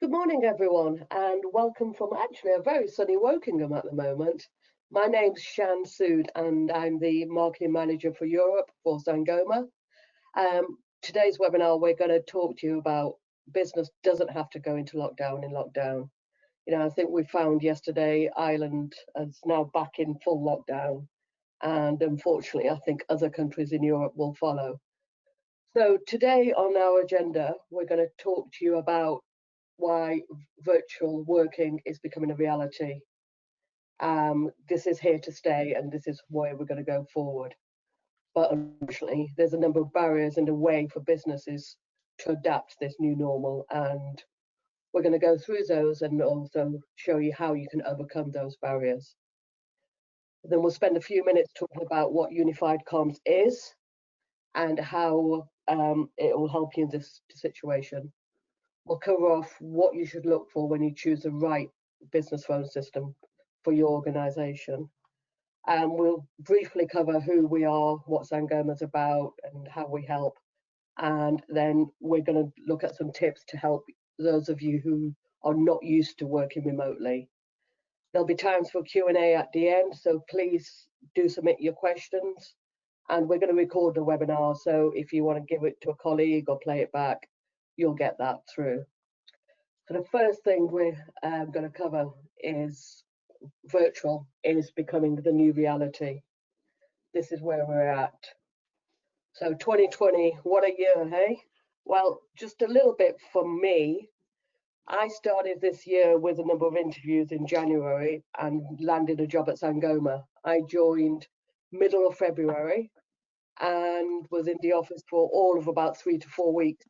Good morning, everyone, and welcome from actually a very sunny Wokingham at the moment. My name's Shan Sood, and I'm the marketing manager for Europe for Sangoma. Today's webinar, we're going to talk to you about business doesn't have to go into lockdown in lockdown. I think we found yesterday Ireland is now back in full lockdown, and unfortunately, I think other countries in Europe will follow. So today on our agenda, we're going to talk to you about why virtual working is becoming a reality. This is here to stay, and this is where we're going to go forward. But unfortunately, there's a number of barriers in the way for businesses to adapt to this new normal, and we're going to go through those and also show you how you can overcome those barriers. Then we'll spend a few minutes talking about what unified comms is and how it will help you in this situation. We'll cover off what you should look for when you choose the right business phone system for your organization. And we'll briefly cover who we are, what Sangoma's about, and how we help. And then we're going to look at some tips to help those of you who are not used to working remotely. There'll be times for Q&A at the end, so please do submit your questions. And we're going to record the webinar, so if you want to give it to a colleague or play it back, you'll get that through. So the first thing we're going to cover is virtual is becoming the new reality. This is where we're at. So 2020, what a year, hey? Well, just a little bit from me. I started this year with a number of interviews in January and landed a job at Sangoma. I joined middle of February and was in the office for all of about 3 to 4 weeks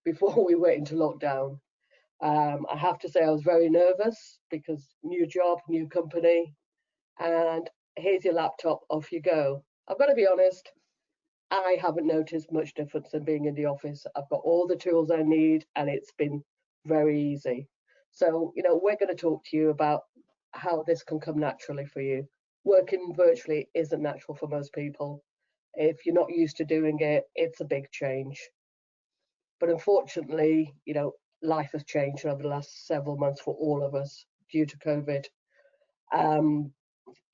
before we went into lockdown. I have to say I was very nervous because new job, new company, and here's your laptop, off you go. I've got to be honest, I haven't noticed much difference in being in the office. I've got all the tools I need and it's been very easy. So, we're going to talk to you about how this can come naturally for you. Working virtually isn't natural for most people. If you're not used to doing it, it's a big change. But unfortunately, life has changed over the last several months for all of us due to COVID.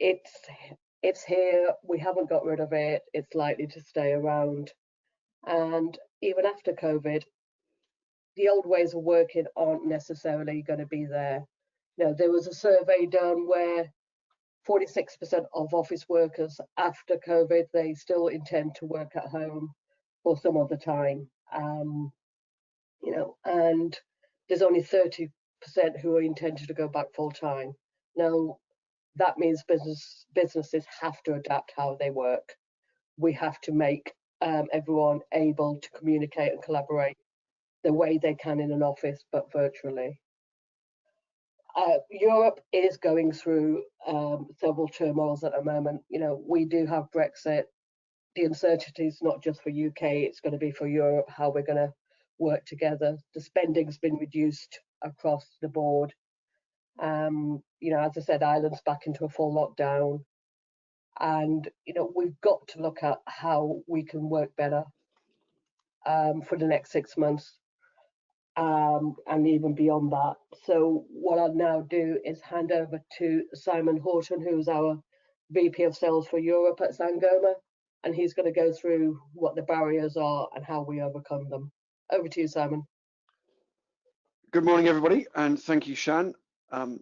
It's here. We haven't got rid of it. It's likely to stay around. And even after COVID, the old ways of working aren't necessarily going to be there. There was a survey done where 46% of office workers after COVID, they still intend to work at home for some other time. And there's only 30% who are intended to go back full time. Now, that means businesses have to adapt how they work. We have to make everyone able to communicate and collaborate the way they can in an office, but virtually. Europe is going through several turmoils at the moment. We do have Brexit. The uncertainty is not just for UK, it's going to be for Europe, how we're going to work together. The spending's been reduced across the board. As I said, Ireland's back into a full lockdown. And, we've got to look at how we can work better for the next 6 months and even beyond that. So what I'll now do is hand over to Simon Horton, who's our VP of Sales for Europe at Sangoma, and he's going to go through what the barriers are and how we overcome them. Over to you, Simon. Good morning, everybody, and thank you, Shan.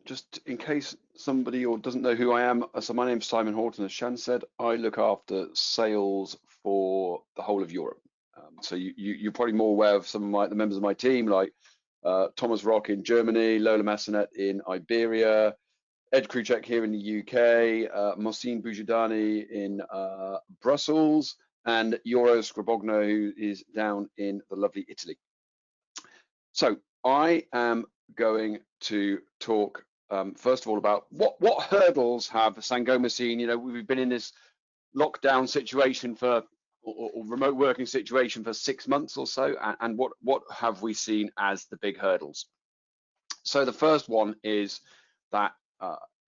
Just in case somebody doesn't know who I am, so my name's Simon Horton. As Shan said, I look after sales for the whole of Europe. So you're probably more aware of some of the members of my team, like Thomas Rock in Germany, Lola Massanet in Iberia, Ed Kruchek here in the UK, Mohsin Boujadani in Brussels, and Yoro Scribogno, who is down in the lovely Italy. So I am going to talk first of all about what hurdles have Sangoma seen. We've been in this lockdown situation or remote working situation for 6 months or so, and what have we seen as the big hurdles? So the first one is that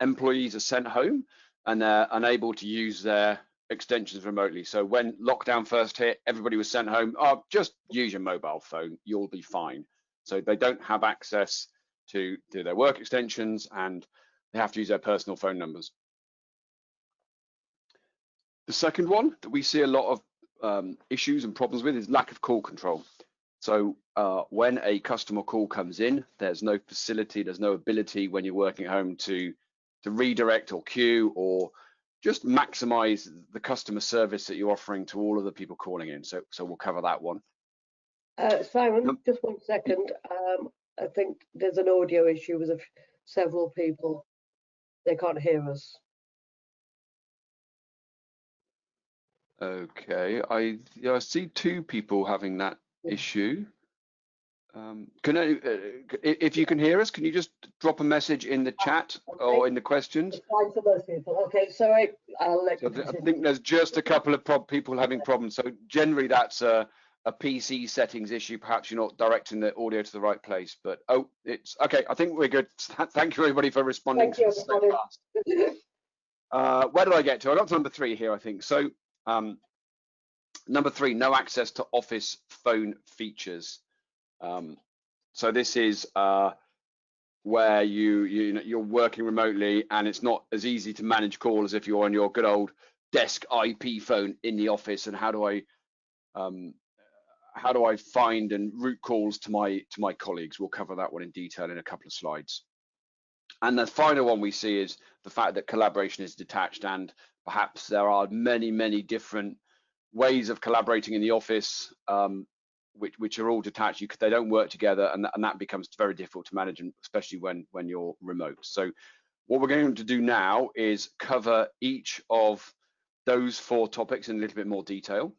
employees are sent home and they're unable to use their extensions remotely. So when lockdown first hit, everybody was sent home. Oh, just use your mobile phone, you'll be fine. So they don't have access to do their work extensions, and they have to use their personal phone numbers. The second one that we see a lot of issues and problems with is lack of call control. So when a customer call comes in, there's no facility, there's no ability when you're working at home to redirect or queue or just maximize the customer service that you're offering to all of the people calling in. So we'll cover that one. Simon, just 1 second. I think there's an audio issue with several people. They can't hear us. Okay, I see 2 people having that issue. If you can hear us, can you just drop a message in the chat or in the questions? It's fine for most people. Okay, sorry, I'll let you I think there's just a couple of people having problems. So generally that's a PC settings issue. Perhaps you're not directing the audio to the right place, but it's okay. I think we're good. Thank you everybody for responding so fast. Where did I get to? I got to number 3 here, I think. So number 3, no access to office phone features. So this is where you're working remotely and it's not as easy to manage calls as if you're on your good old desk IP phone in the office. And how do I find and route calls to my colleagues? We'll cover that one in detail in a couple of slides. And the final one we see is the fact that collaboration is detached, and perhaps there are many different ways of collaborating in the office, which are all detached. They don't work together, and that becomes very difficult to manage, especially when you're remote. So what we're going to do now is cover each of those 4 topics in a little bit more detail.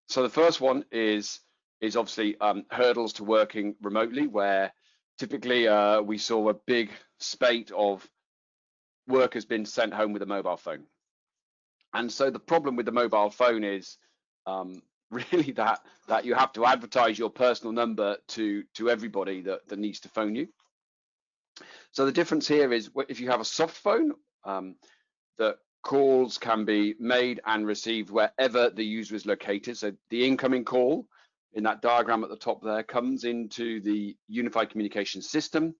So the first one is obviously hurdles to working remotely, where typically we saw a big spate of workers being sent home with a mobile phone. And so the problem with the mobile phone is really that you have to advertise your personal number to everybody that needs to phone you. So the difference here is if you have a soft phone, that calls can be made and received wherever the user is located. So the incoming call in that diagram at the top there comes into the unified communication system,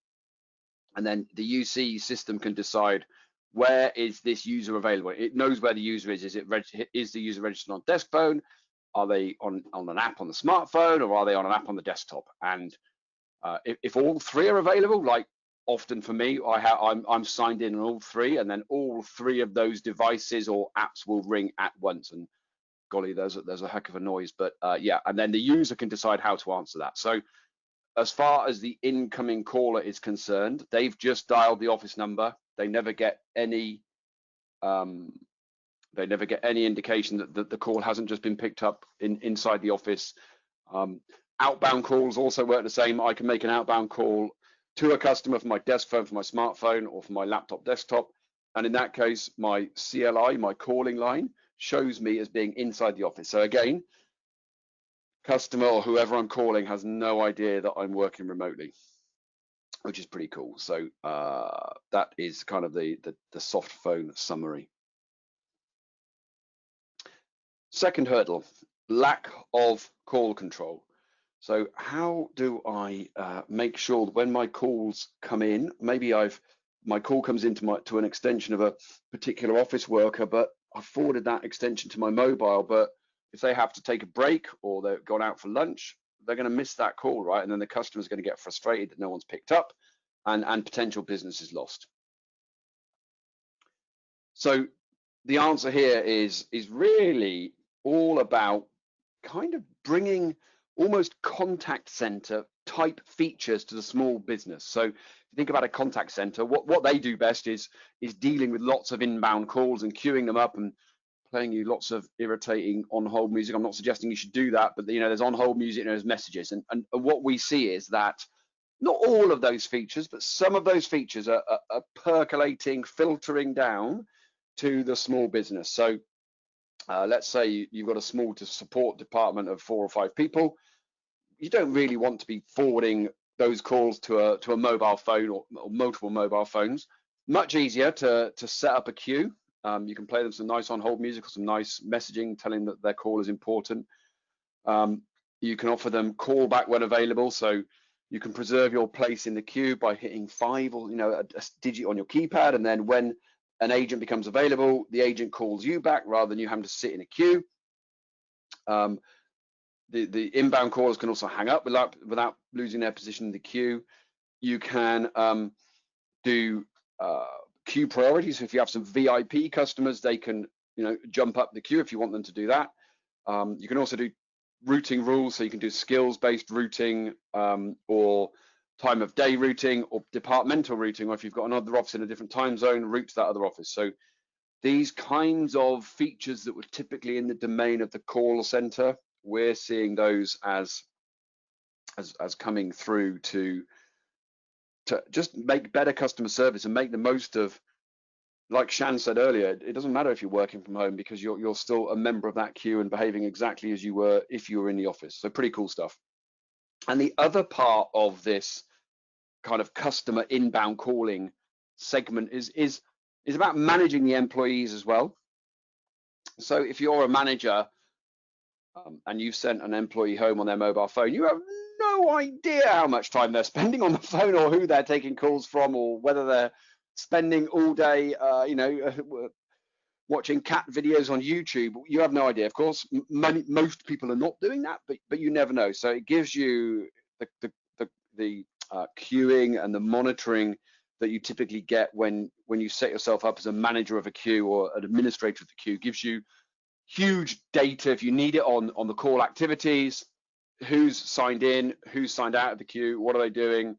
and then the UC system can decide where is this user available. It knows where the user is. Is the user registered on desk phone? Are they on an app on the smartphone, or are they on an app on the desktop? And if all 3 are available, like often for me, I'm signed in on all 3, and then all 3 of those devices or apps will ring at once. And golly, there's a heck of a noise, but yeah, and then the user can decide how to answer that. So as far as the incoming caller is concerned, they've just dialed the office number. They never get any indication that the call hasn't just been picked up inside the office. Outbound calls also work the same. I can make an outbound call to a customer from my desk phone, from my smartphone, or from my laptop desktop, and in that case, my CLI, my calling line, shows me as being inside the office. So again, customer or whoever I'm calling has no idea that I'm working remotely, which is pretty cool. So that is kind of the soft phone summary. Second hurdle, lack of call control. So how do I make sure that when my calls come in, maybe my call comes into to an extension of a particular office worker, but I've forwarded that extension to my mobile, but if they have to take a break or they're gone out for lunch, they're going to miss that call, right? And then the customer's going to get frustrated that no one's picked up, and potential business is lost. So the answer here is really all about kind of bringing almost contact center type features to the small business. So if you think about a contact center, what they do best is dealing with lots of inbound calls and queuing them up and playing you lots of irritating on-hold music. I'm not suggesting you should do that, but there's on-hold music and there's messages. And what we see is that not all of those features, but some of those features are percolating, filtering down to the small business. So let's say you've got a small support department of 4 or 5 people. You don't really want to be forwarding those calls to a mobile phone or multiple mobile phones. Much easier to set up a queue. You can play them some nice on-hold music or some nice messaging telling that their call is important. You can offer them call back when available. So You can preserve your place in the queue by hitting 5 or a digit on your keypad, and then when an agent becomes available, the agent calls you back rather than you having to sit in a queue. The inbound callers can also hang up without losing their position in the queue. You can do queue priorities. So if you have some VIP customers, they can jump up the queue if you want them to do that. You can also do routing rules, so you can do skills-based routing or time of day routing or departmental routing, or if you've got another office in a different time zone, route to that other office. So these kinds of features that were typically in the domain of the call center, we're seeing those as coming through to just make better customer service and make the most of, like Shan said earlier, it doesn't matter if you're working from home because you're still a member of that queue and behaving exactly as you were if you were in the office. So pretty cool stuff. And the other part of this kind of customer inbound calling segment is about managing the employees as well. So if you're a manager and you've sent an employee home on their mobile phone, you have no idea how much time they're spending on the phone or who they're taking calls from or whether they're spending all day watching cat videos on YouTube. You have no idea. Of course, most people are not doing that, but you never know. So it gives you the queuing and the monitoring that you typically get when you set yourself up as a manager of a queue or an administrator of the queue. Gives you huge data if you need it on the call activities, who's signed in, who's signed out of the queue, what are they doing.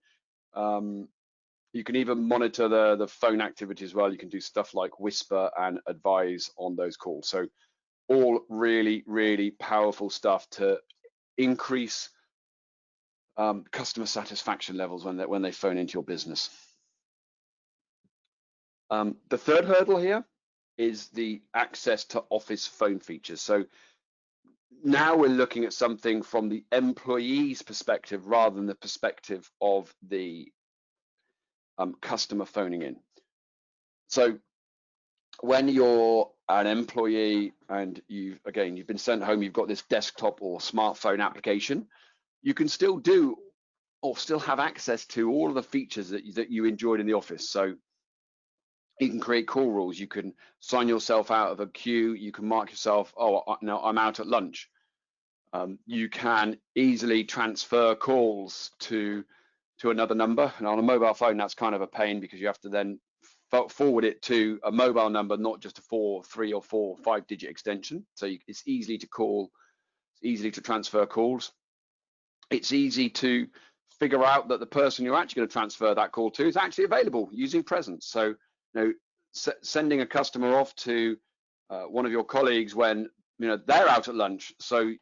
You can even monitor the phone activity as well. You can do stuff like whisper and advise on those calls. So all really, really powerful stuff to increase customer satisfaction levels when they phone into your business. The third hurdle here is the access to office phone features. So now we're looking at something from the employee's perspective rather than the perspective of the customer phoning in. So when you're an employee and you've been sent home, you've got this desktop or smartphone application, you can still do or still have access to all of the features that you enjoyed in the office. So you can create call rules, you can sign yourself out of a queue, you can mark yourself, oh, no, I'm out at lunch. You can easily transfer calls to another number, and on a mobile phone that's kind of a pain because you have to then forward it to a mobile number, not just a 3 or 4 or 5 digit extension. So it's easy to call, it's easy to transfer calls. It's easy to figure out that the person you're actually going to transfer that call to is actually available using presence. So sending a customer off to one of your colleagues when they're out at lunch, so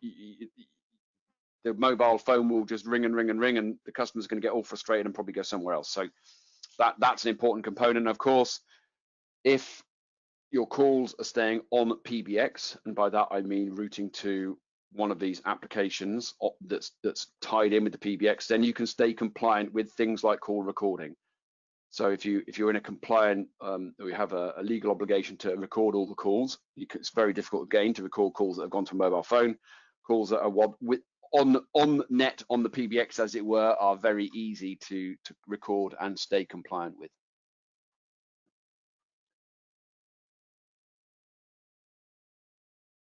the mobile phone will just ring and ring and ring, and the customer's going to get all frustrated and probably go somewhere else. So that's an important component. Of course, if your calls are staying on PBX, and by that I mean routing to one of these applications that's tied in with the PBX, then you can stay compliant with things like call recording. So if you're in a compliant, we have a legal obligation to record all the calls. It's very difficult again to record calls that have gone to a mobile phone. Calls that are on net on the PBX, as it were, are very easy to record and stay compliant with.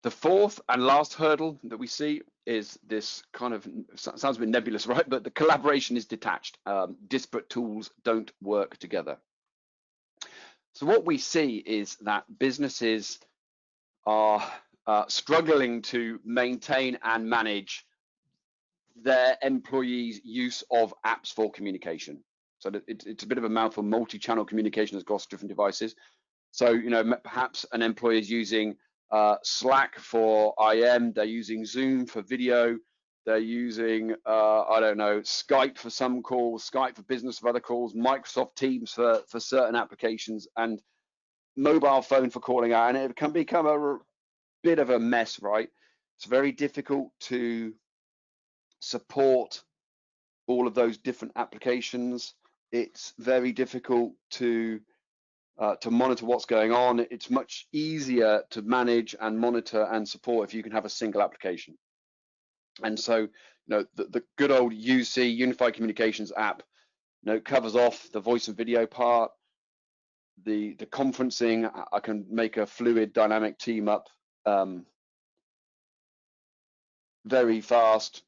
The fourth and last hurdle that we see is this kind of, sounds a bit nebulous, right? But the collaboration is detached. Disparate tools don't work together. So what we see is that businesses are struggling to maintain and manage their employees' use of apps for communication. So it's a bit of a mouthful. Multi-channel communication across different devices. So perhaps an employee is using Slack for IM, they're using Zoom for video, they're using I don't know, Skype for some calls, Skype for business for other calls, Microsoft Teams for certain applications, and mobile phone for calling out, and it can become a bit of a mess, right? It's very difficult to support all of those different applications. It's very difficult to monitor what's going on. It's much easier to manage and monitor and support if you can have a single application. And so the good old UC, Unified Communications app, covers off the voice and video part, the conferencing. I can make a fluid dynamic team up very fast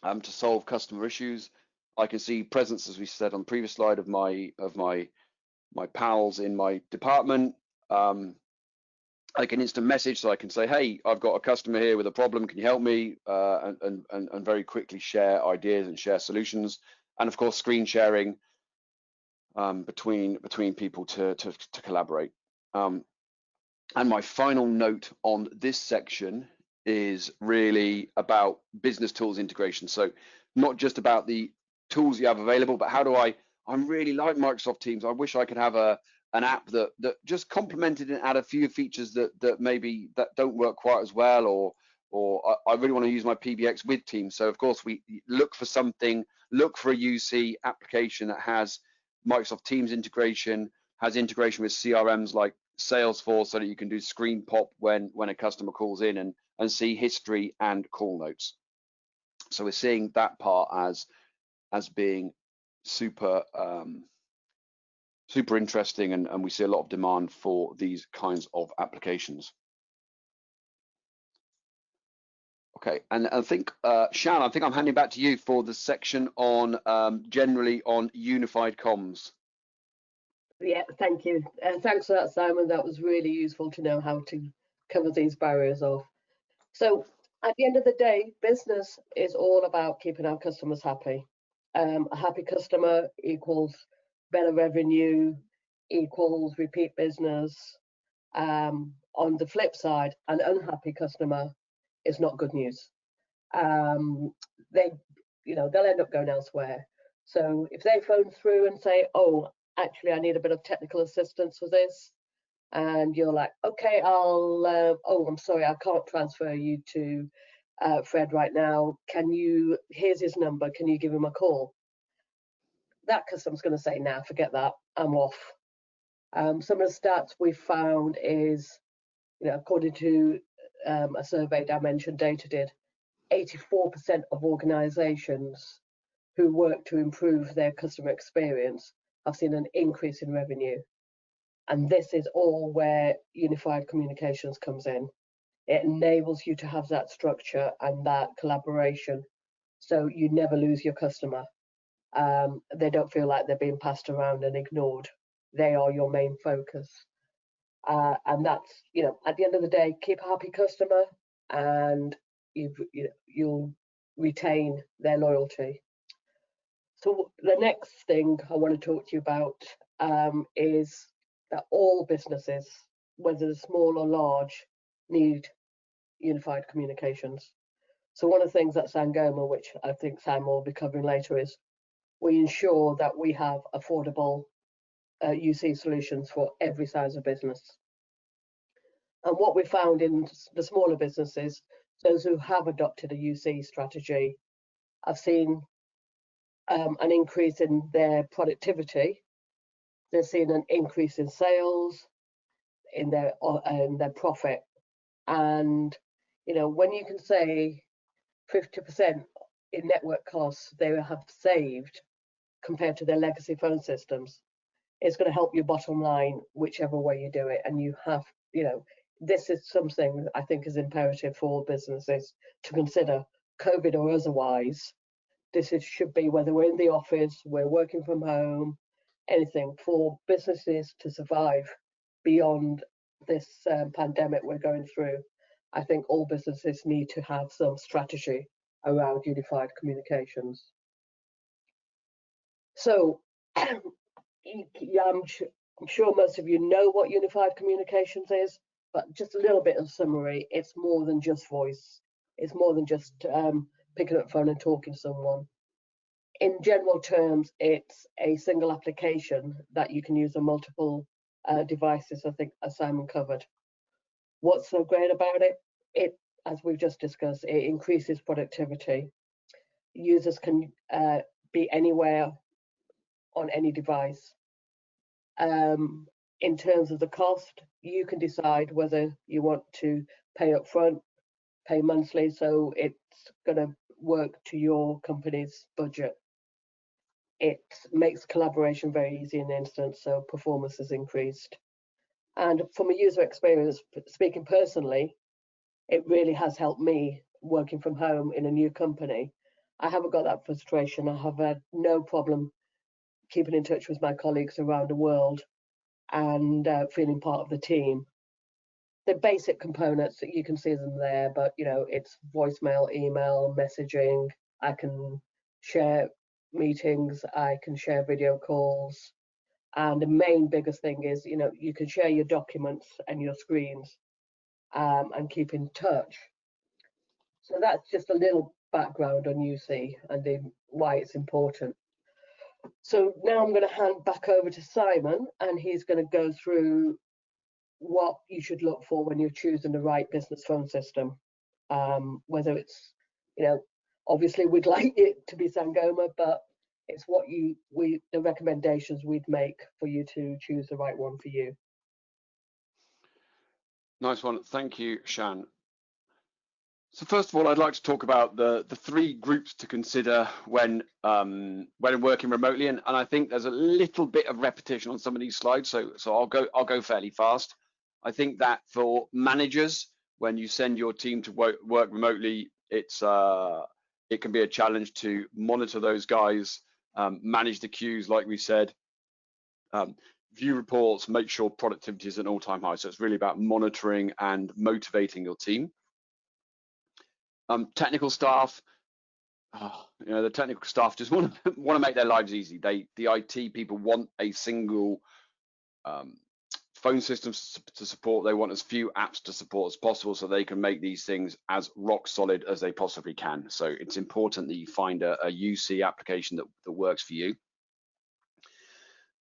to solve customer issues. I can see presence, as we said on the previous slide, of my pals in my department. I can instant message, so I can say, hey, I've got a customer here with a problem, can you help me? And very quickly share ideas and share solutions. And of course, screen sharing between people to collaborate. And my final note on this section is really about business tools integration. So not just about the tools you have available, but how do I'm really like Microsoft Teams. I wish I could have an app that just complemented and add a few features that maybe that don't work quite as well, or I really want to use my PBX with Teams. So of course we look for a UC application that has Microsoft Teams integration, has integration with CRMs like Salesforce, so that you can do screen pop when a customer calls in and see history and call notes. So we're seeing that part as being super interesting, and we see a lot of demand for these kinds of applications. Okay, and I think Shan, I think I'm handing back to you for the section on generally on unified comms. Yeah, thank you. Thanks for that, Simon. That was really useful to know how to cover these barriers off. So at the end of the day, business is all about keeping our customers happy. A happy customer equals better revenue, equals repeat business. On the flip side, an unhappy customer is not good news. They'll end up going elsewhere. So if they phone through and say, oh, actually, I need a bit of technical assistance for this, and you're like, okay, I'm sorry, I can't transfer you to Fred right now. Here's his number, can you give him a call? That customer's going to say, nah, forget that, I'm off. Some of the stats we've found is, according to a survey Dimension Data did, 84% of organizations who work to improve their customer experience have seen an increase in revenue. And this is all where unified communications comes in. It enables you to have that structure and that collaboration, so you never lose your customer. They don't feel like they're being passed around and ignored. They are your main focus. And that's, at the end of the day, keep a happy customer, and you'll retain their loyalty. So the next thing I want to talk to you about is that all businesses, whether they're small or large, need unified communications. So one of the things at Sangoma, which I think Sam will be covering later, is we ensure that we have affordable UC solutions for every size of business. And what we found in the smaller businesses, those who have adopted a UC strategy, have seen an increase in their productivity. They've seen an increase in sales, in their profit. And when you can say 50% in network costs they have saved compared to their legacy phone systems, it's going to help your bottom line whichever way you do it. And you have, this is something I think is imperative for businesses to consider, COVID or otherwise. This should be, whether we're in the office, we're working from home, anything, for businesses to survive beyond this pandemic we're going through. I think all businesses need to have some strategy around unified communications. So I'm sure most of you know what unified communications is, but just a little bit of summary. It's more than just voice. It's more than just picking up the phone and talking to someone. In general terms, it's a single application that you can use on multiple devices, I think, as Simon covered. What's so great about it? It, as we've just discussed, it increases productivity. Users can be anywhere on any device. In terms of the cost, you can decide whether you want to pay up front, pay monthly, so it's going to work to your company's budget. It makes collaboration very easy in an instant, so performance is increased. And from a user experience, speaking personally, it really has helped me working from home in a new company. I haven't got that frustration. I have had no problem keeping in touch with my colleagues around the world and feeling part of the team. The basic components that you can see them there, but it's voicemail, email, messaging. I can share meetings, I can share video calls, and the main biggest thing is you can share your documents and your screens, and keep in touch. So that's just a little background on UC and why it's important. So now I'm going to hand back over to Simon, and he's going to go through what you should look for when you're choosing the right business phone system. Whether it's, obviously we'd like it to be Sangoma, but it's what the recommendations we'd make for you to choose the right one for you. Nice one. Thank you, Shan. So first of all, I'd like to talk about the three groups to consider when working remotely, and I think there's a little bit of repetition on some of these slides, so I'll go fairly fast. I think that for managers, when you send your team to work remotely, it can be a challenge to monitor those guys, manage the queues, like we said, view reports, make sure productivity is at an all-time high. So it's really about monitoring and motivating your team. Technical staff, the technical staff just want to make their lives easy. The IT people want a single phone system to support. They want as few apps to support as possible, so they can make these things as rock solid as they possibly can. So it's important that you find a UC application that works for you.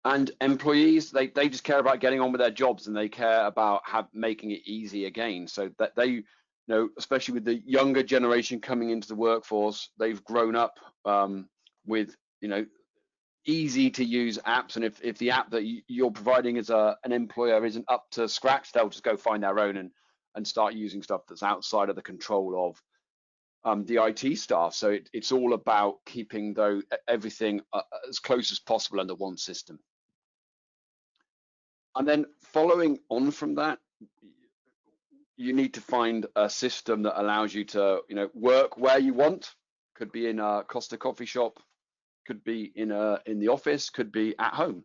And employees, they just care about getting on with their jobs, and they care about making it easy again, so that they, especially with the younger generation coming into the workforce, they've grown up with, easy to use apps. And if the app that you're providing as an employer isn't up to scratch, they'll just go find their own and start using stuff that's outside of the control of the IT staff. So it's all about keeping everything as close as possible under one system. And then following on from that, you need to find a system that allows you to, work where you want. Could be in a Costa coffee shop, could be in the office, could be at home.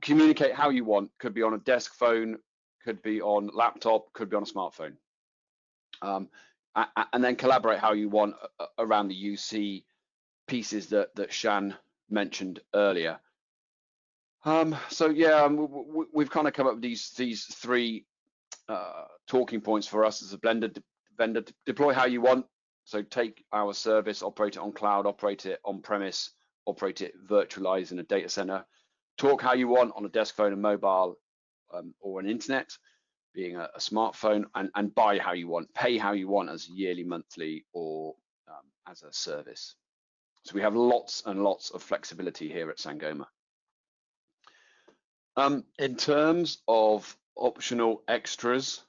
Communicate how you want. Could be on a desk phone, could be on laptop, could be on a smartphone. And then collaborate how you want around the UC pieces that Shan mentioned earlier. So yeah, we've kind of come up with these three talking points for us as a vendor. Deploy how you want. So take our service, operate it on cloud, operate it on premise, operate it virtualized in a data center. Talk how you want on a desk phone, a mobile, or an internet, being a smartphone, and buy how you want, pay how you want as yearly, monthly, or as a service. So we have lots and lots of flexibility here at Sangoma. In terms of optional extras,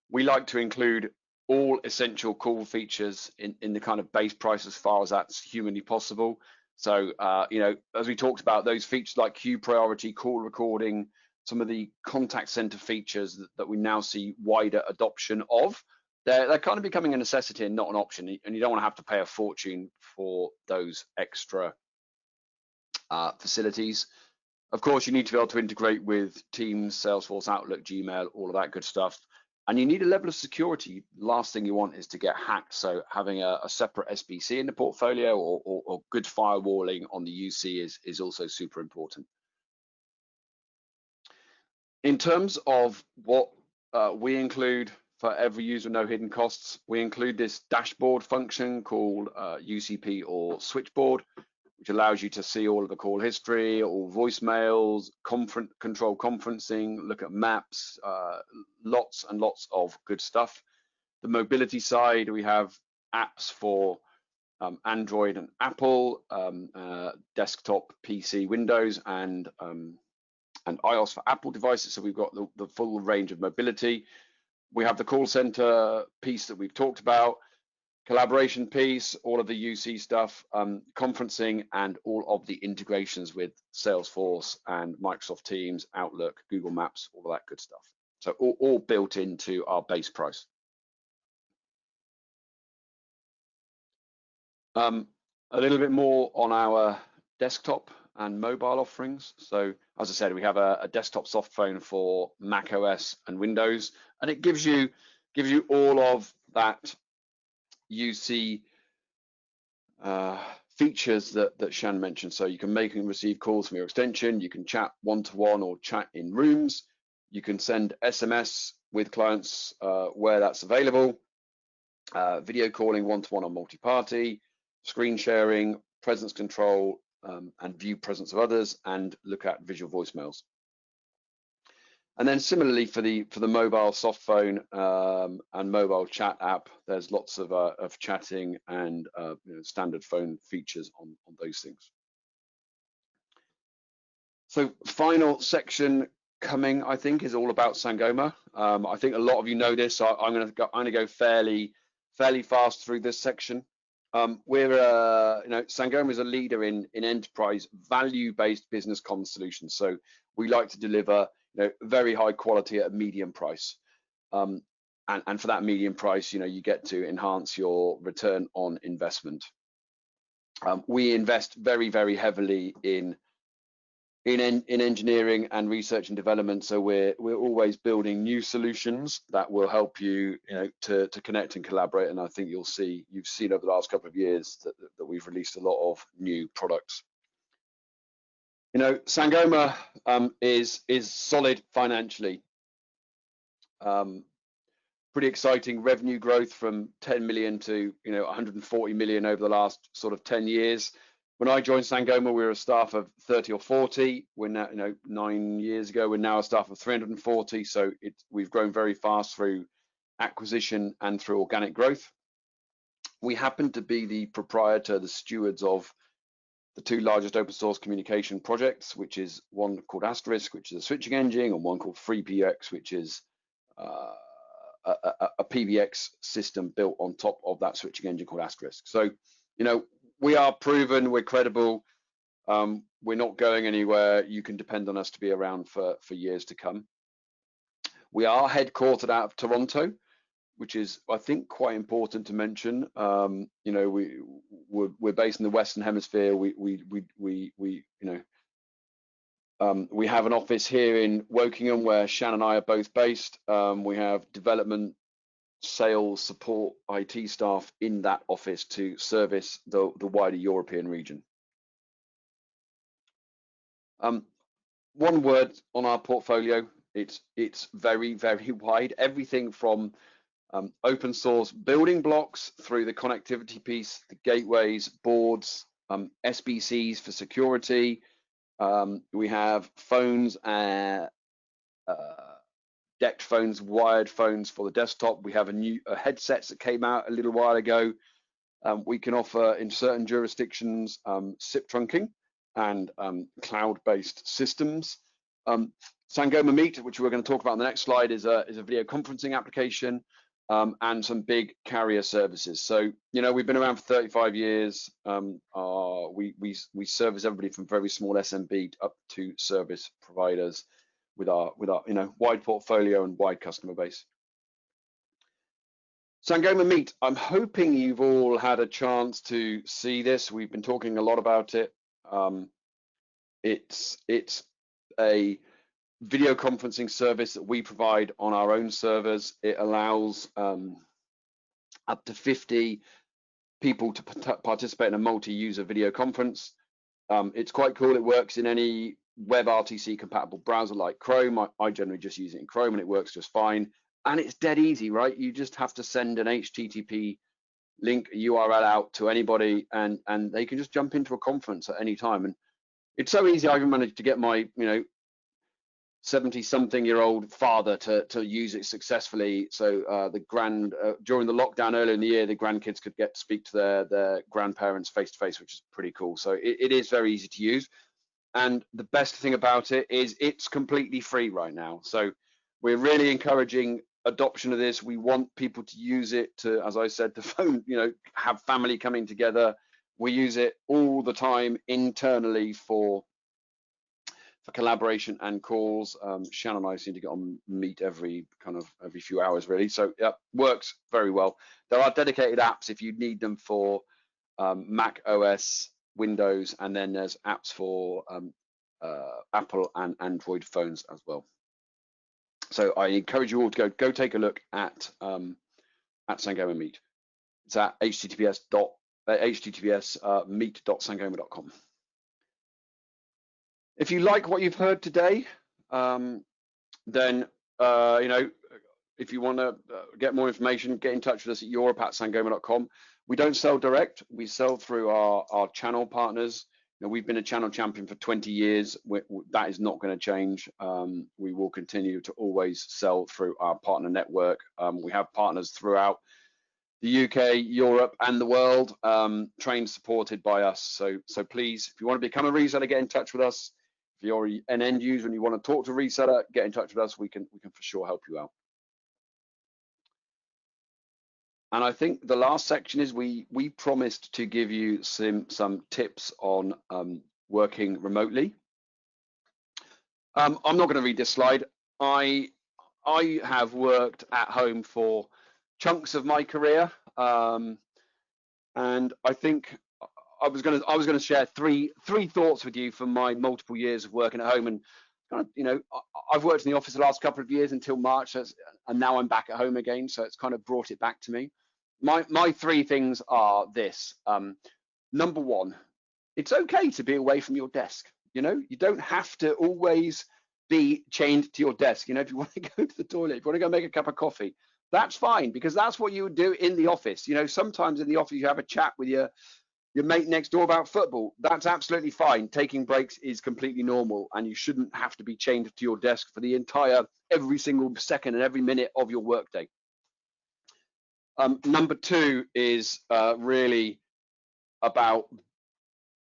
we like to include all essential call features in the kind of base price as far as that's humanly possible. So, as we talked about, those features like queue priority, call recording, some of the contact center features that we now see wider adoption of, they're kind of becoming a necessity and not an option. And you don't want to have to pay a fortune for those extra facilities. Of course, you need to be able to integrate with Teams, Salesforce, Outlook, Gmail, all of that good stuff. And you need a level of security. Last thing you want is to get hacked. So having a separate SBC in the portfolio or good firewalling on the UC is also super important. In terms of what we include for every user, no hidden costs, we include this dashboard function called UCP or switchboard, which allows you to see all of the call history, all voicemails, control conferencing, look at maps, lots and lots of good stuff. The mobility side, we have apps for Android and Apple, desktop, PC, Windows, and iOS for Apple devices. So we've got the full range of mobility. We have the call center piece that we've talked about. collaboration piece, all of the UC stuff, conferencing, and all of the integrations with Salesforce and Microsoft Teams, Outlook, Google Maps, all of that good stuff. So all built into our base price. A little bit more on our desktop and mobile offerings. So as I said, we have a desktop soft phone for Mac OS and Windows, and it gives you all of that UC features that Shan mentioned. So you can make and receive calls from your extension, you can chat one-to-one or chat in rooms, you can send SMS with clients where that's available, video calling one-to-one or multi-party, screen sharing, presence control, and view presence of others, and look at visual voicemails. And then similarly for the mobile soft phone and mobile chat app, there's lots of chatting and standard phone features on those things. So final section coming, I think, is all about Sangoma. I think a lot of you know this, so I'm going to go fairly fast through this section. Sangoma is a leader in enterprise value-based business comms solutions. So we like to deliver very high quality at a medium price, and for that medium price, you get to enhance your return on investment. We invest very heavily in engineering and research and development, so we're always building new solutions that will help you to connect and collaborate. And I think you've seen over the last couple of years that we've released a lot of new products. Sangoma is solid financially. Pretty exciting revenue growth from 10 million to 140 million over the last sort of 10 years. When I joined Sangoma, we were a staff of 30 or 40. We're now, 9 years ago, we're now a staff of 340. So we've grown very fast through acquisition and through organic growth. We happen to be the proprietor, the stewards of the two largest open source communication projects, which is one called Asterisk, which is a switching engine, and one called FreePBX, which is a PBX system built on top of that switching engine called Asterisk. So, we are proven, we're credible, we're not going anywhere. You can depend on us to be around for years to come. We are headquartered out of Toronto, which is, I think, quite important to mention. We're based in the Western Hemisphere. We have an office here in Wokingham where Shan and I are both based. We have development, sales, support, IT staff in that office to service the wider European region. One word on our portfolio, it's very wide. Everything from open source building blocks through the connectivity piece, the gateways, boards, SBCs for security. We have phones, decked phones, wired phones for the desktop. We have headsets that came out a little while ago. We can offer in certain jurisdictions SIP trunking and cloud-based systems. Sangoma Meet, which we're going to talk about on the next slide, is a video conferencing application, and some big carrier services. So we've been around for 35 years. We service everybody from very small SMB up to service providers with our wide portfolio and wide customer base. Sangoma Meet, I'm hoping you've all had a chance to see this. We've been talking a lot about it. It's a video conferencing service that we provide on our own servers. It allows up to 50 people to participate in a multi-user video conference. It's quite cool. It works in any WebRTC compatible browser like Chrome. I generally just use it in Chrome and it works just fine. And it's dead easy, right? You just have to send an HTTP link, a URL out to anybody, and they can just jump into a conference at any time. And it's so easy. I even managed to get my 70-something-year-old father to use it successfully. So during the lockdown earlier in the year, the grandkids could get to speak to their grandparents face to face, which is pretty cool. So it is very easy to use. And the best thing about it is it's completely free right now. So we're really encouraging adoption of this. We want people to use it to, as I said, the phone, have family coming together. We use it all the time internally for collaboration and calls. Shan and I seem to get on Meet every few hours, really. So yeah, works very well. There are dedicated apps if you need them for Mac OS, Windows, and then there's apps for Apple and Android phones as well. So I encourage you all to go take a look at Sangoma Meet. It's at https://meet.sangoma.com. If you like what you've heard today, then if you want to get more information, get in touch with us at europe@sangoma.com. We don't sell direct; we sell through our channel partners. We've been a channel champion for 20 years. That is not going to change. We will continue to always sell through our partner network. We have partners throughout the UK, Europe, and the world, trained, supported by us. So please, if you want to become a reseller, get in touch with us. If you're an end user and you want to talk to a reseller, get in touch with us. We can for sure help you out. And I think the last section is we promised to give you some tips on working remotely. I'm not going to read this slide. I have worked at home for chunks of my career, and I think I was going to share three thoughts with you from my multiple years of working at home. And I've worked in the office the last couple of years until March, and now I'm back at home again, so it's kind of brought it back to me. My three things are this. Number one, it's okay to be away from your desk. You don't have to always be chained to your desk. If you want to go to the toilet, if you want to go make a cup of coffee, that's fine, because that's what you would do in the office. Sometimes in the office you have a chat with your mate next door about football. That's absolutely fine. Taking breaks is completely normal, and you shouldn't have to be chained to your desk for every single second and every minute of your workday. Number two is really about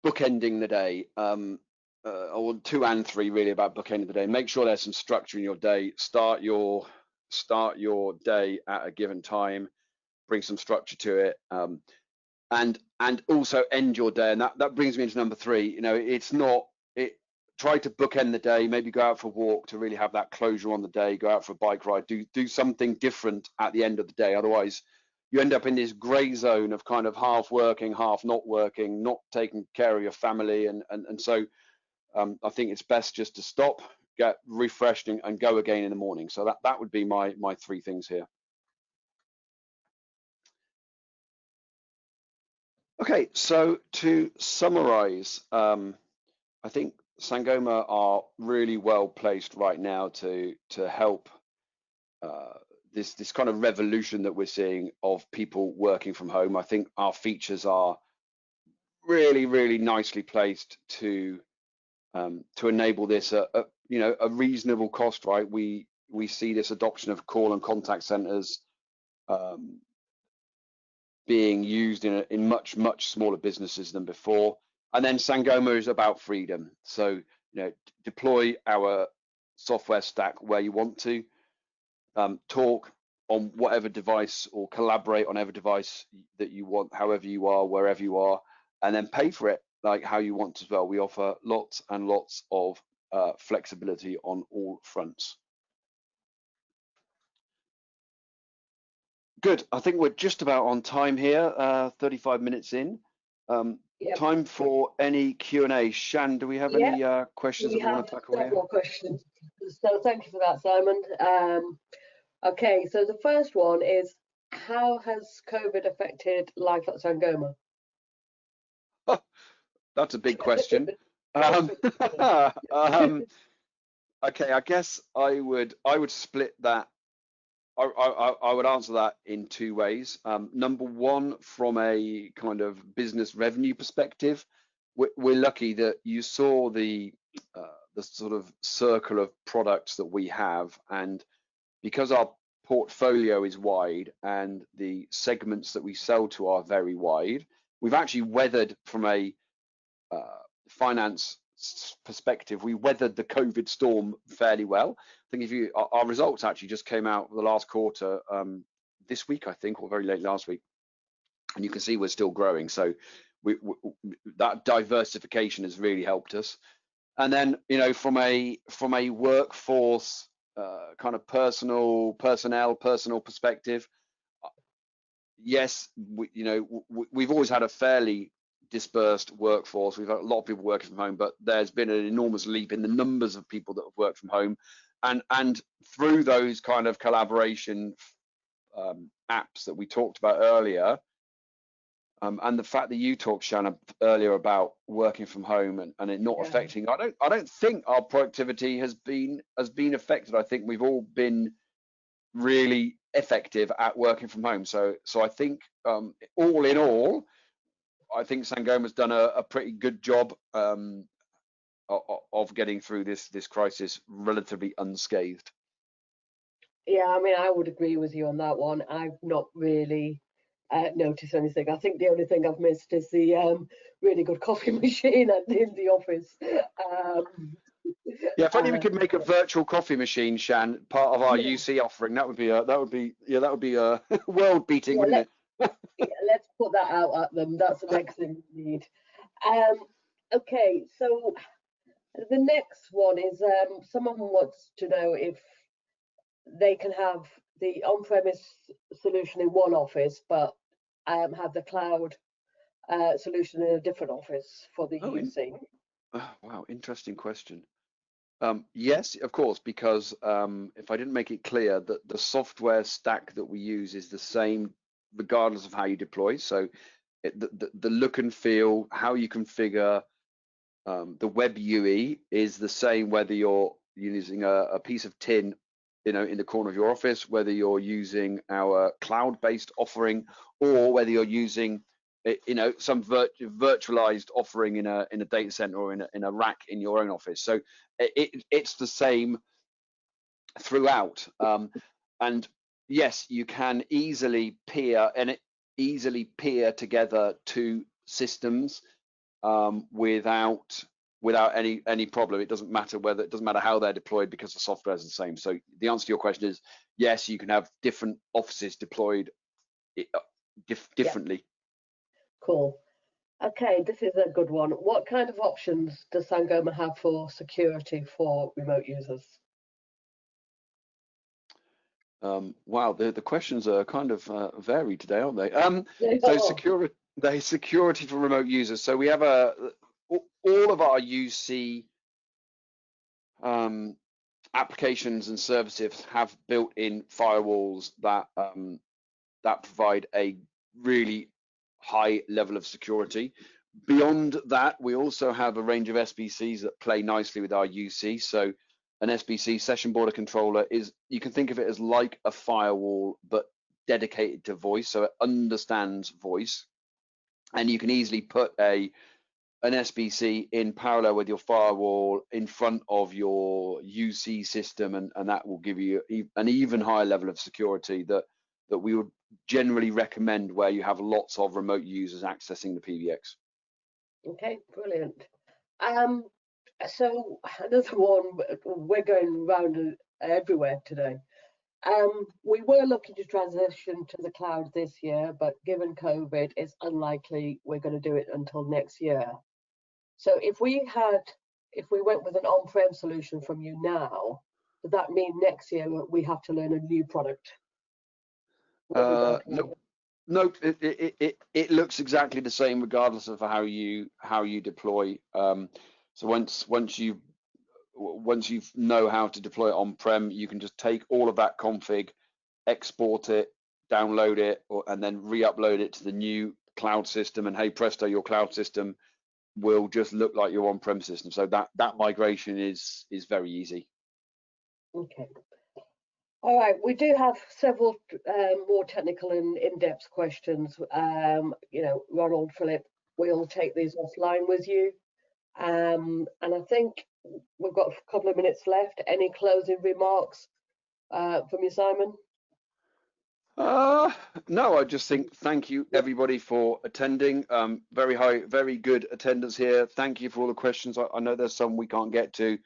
bookending the day, or 2 and 3 really about bookending the day. Make sure there's some structure in your day. Start your day at a given time, bring some structure to it, and also end your day. And that brings me into number 3. Try to bookend the day. Maybe go out for a walk to really have that closure on the day. Go out for a bike ride. Do something different at the end of the day. Otherwise, you end up in this grey zone of kind of half working, half not working, not taking care of your family, and so I think it's best just to stop, get refreshed, and go again in the morning. So that would be my 3 things here. Okay, so to summarize, I think Sangoma are really well placed right now to help this kind of revolution that we're seeing of people working from home. I think our features are really, really nicely placed to enable this at a reasonable cost. Right, we see this adoption of call and contact centers being used in much smaller businesses than before. And then Sangoma is about freedom. So deploy our software stack where you want to, talk on whatever device or collaborate on every device that you want, however you are, wherever you are, and then pay for it like how you want as well. We offer lots and lots of flexibility on all fronts. Good. I think we're just about on time here, 35 minutes in. Yep. Time for any Q&A. Shan, do we have any questions that we want to tackle here? Several questions. So thank you for that, Simon. Okay, so the first one is, how has COVID affected life at Sangoma? That's a big question. Okay, I guess I would split that. I would answer that in 2 ways. Number one, from a kind of business revenue perspective, we're lucky that you saw the sort of circle of products that we have, and because our portfolio is wide and the segments that we sell to are very wide, we've actually weathered from a finance perspective, we weathered the COVID storm fairly well. I think our results actually just came out the last quarter this week, I think, or very late last week, and you can see we're still growing. So that diversification has really helped us. And then, you know, from a workforce kind of personal perspective, yes, we've always had a fairly dispersed workforce. We've had a lot of people working from home, but there's been an enormous leap in the numbers of people that have worked from home, and through those kind of collaboration apps that we talked about earlier, and the fact that you talked, Shanna, earlier about working from home and it not affecting. I don't think our productivity has been affected. I think we've all been really effective at working from home. So I think all in all, I think Sangoma's done a pretty good job of getting through this crisis relatively unscathed. Yeah, I mean, I would agree with you on that one. I've not really noticed anything. I think the only thing I've missed is the really good coffee machine in the office. Yeah, if only we could make a virtual coffee machine, Shan, part of our UC offering. That would be world beating, wouldn't it? Let's put that out at them. That's the next thing we need. Okay, so the next one is someone wants to know if they can have the on-premise solution in one office, but have the cloud solution in a different office for the UC. Wow, interesting question. Yes, of course, because if I didn't make it clear that the software stack that we use is the same regardless of how you deploy. So the look and feel, how you configure the web UE is the same whether you're using a piece of tin, you know, in the corner of your office, whether you're using our cloud-based offering, or whether you're using, you know, some virtualized offering in a data center or in a rack in your own office. So it's the same throughout. And yes, you can easily peer together two systems without any problem. It doesn't matter how they're deployed, because the software is the same. So the answer to your question is yes, you can have different offices deployed differently. Cool. Okay, this is a good one. What kind of options does Sangoma have for security for remote users? Wow, the questions are kind of varied today, aren't they? So security for remote users. So we have all of our UC applications and services have built-in firewalls that provide a really high level of security. Beyond that, we also have a range of SBCs that play nicely with our UC. So an SBC, session border controller, you can think of it as like a firewall but dedicated to voice, so it understands voice, and you can easily put an SBC in parallel with your firewall in front of your UC system, and that will give you an even higher level of security that we would generally recommend where you have lots of remote users accessing the PBX. Okay, brilliant. So another one, we're going around everywhere today. We were looking to transition to the cloud this year, but given COVID, it's unlikely we're going to do it until next year. So if we went with an on-prem solution from you now, does that mean next year we have to learn a new product? No, it looks exactly the same regardless of how you deploy. So once you know how to deploy it on-prem, you can just take all of that config, export it, download it, and then re-upload it to the new cloud system, and hey presto, your cloud system will just look like your on-prem system. So that migration is very easy. Okay. All right, we do have several more technical and in-depth questions. You know, Ronald, Philip, we'll take these offline with you. And I think we've got a couple of minutes left. Any closing remarks from you, Simon? No, I just think thank you everybody for attending. Very good attendance here. Thank you for all the questions. I know there's some we can't get to.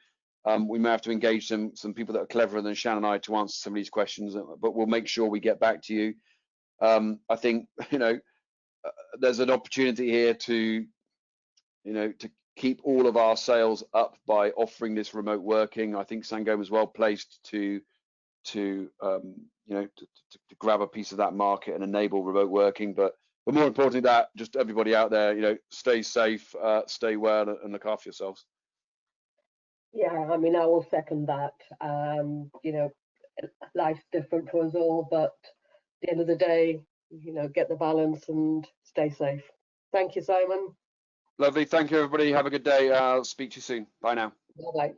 We may have to engage some people that are cleverer than Shan and I to answer some of these questions, but we'll make sure we get back to you. I think there's an opportunity here to to keep all of our sales up by offering this remote working. I think Sangoma is well placed to grab a piece of that market and enable remote working. But more importantly, that just everybody out there, stay safe, stay well, and look after yourselves. Yeah, I mean, I will second that. Life's different for us all, but at the end of the day, get the balance and stay safe. Thank you, Simon. Lovely. Thank you, everybody. Have a good day. I'll speak to you soon. Bye now. Bye-bye.